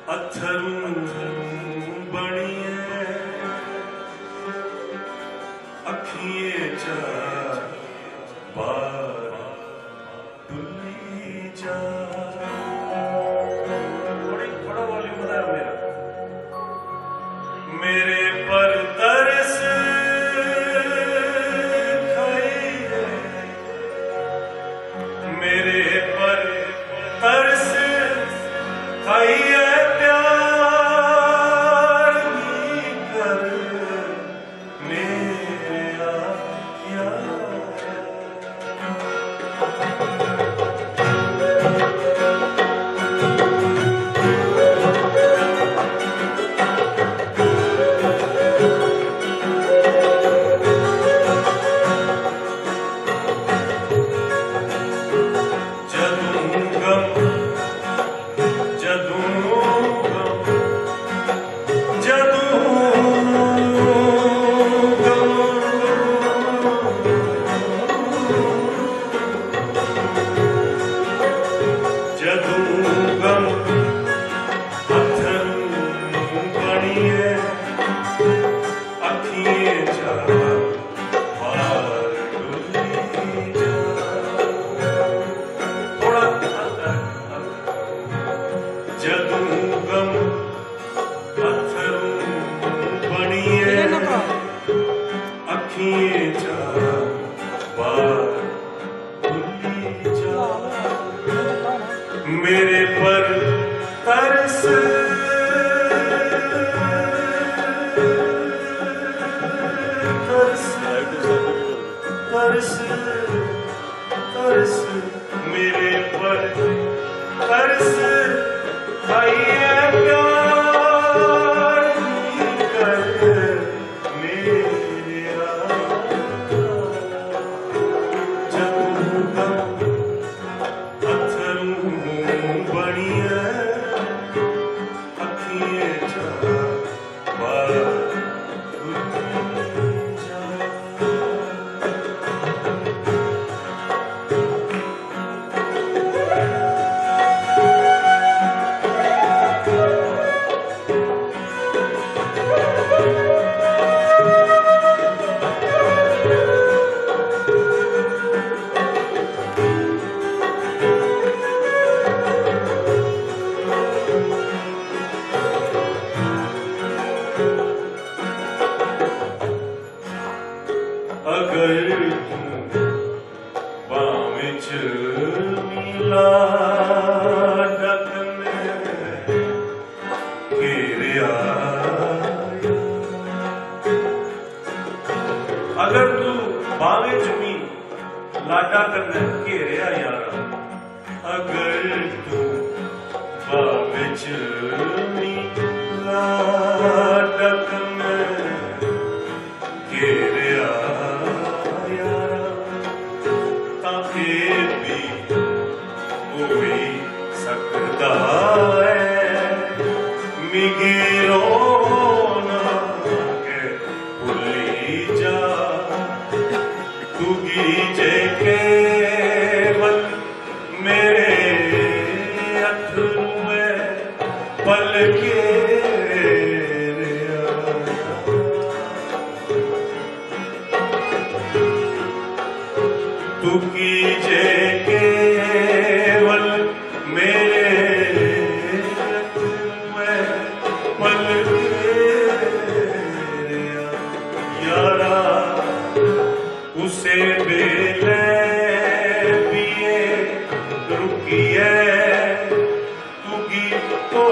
अथरू बणिए अखिए जा बार डुली जा। बड़ा वॉल्यूम बता मेरे पर तरस खाई है, मेरे पर तरस खाई है, मेरे पर तरस तरस तरस तरस मेरे पर तरस खाई है प्यार कर मेरा अगर तू बाँह च मिला डकन घेरिया, अगर तू बाँह च मी लाडा करने घेरिया यारा, अगर तू बाँह च मिला डकन घेरिया सकता है मिगी रोना के भुली जा, तू गीजे केवल मेरे अथरू में पल के तू कीजे केवल मेरे में पल यारा, उसे बेले पिए रुकिए तू गीत तो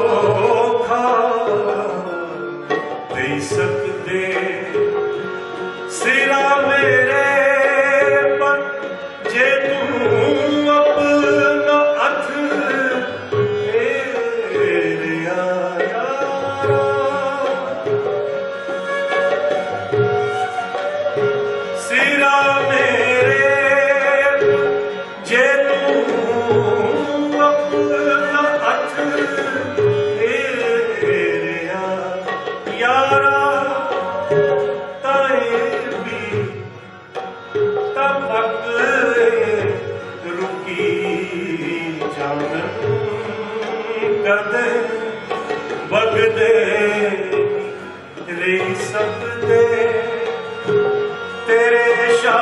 हमेशा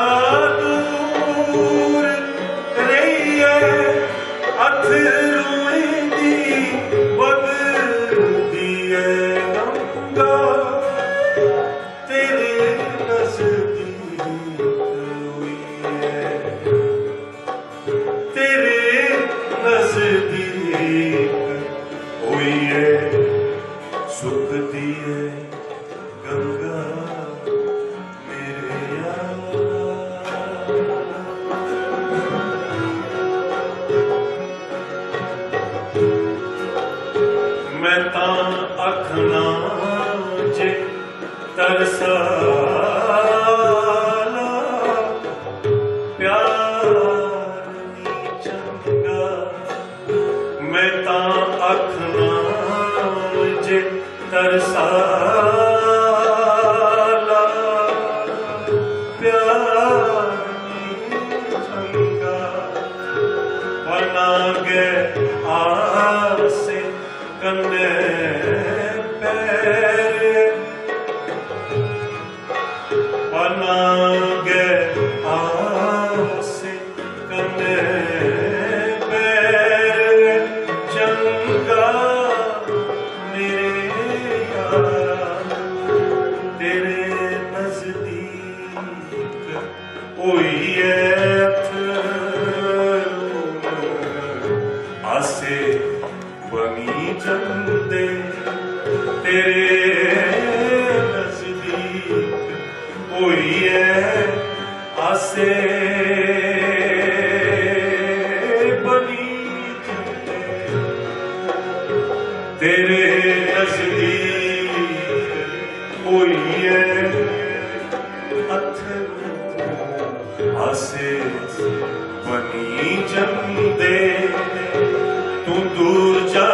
दूर रहिए अथरूं दी वगदी है गंगा तेरे नज़दीक हुई है तेरे नज़दीक हुई है सुख दी है गंगा मेरे मैं तां अखना जे तरसाला प्यार नी चंगा मैं तां अखना जे तरसाला प्यार नी चंगा बना गे आसे कन्ने पैर बना गे आसे कन्ने पैर चंगा मेरे यारा तेरे नज़दीक होई है आसे बनी जंदे तेरे नज़दीक होई है आसे बनी जंदे तेरे नज़दीक होई है अथरूं आसे बनी जंदे तू दूर जा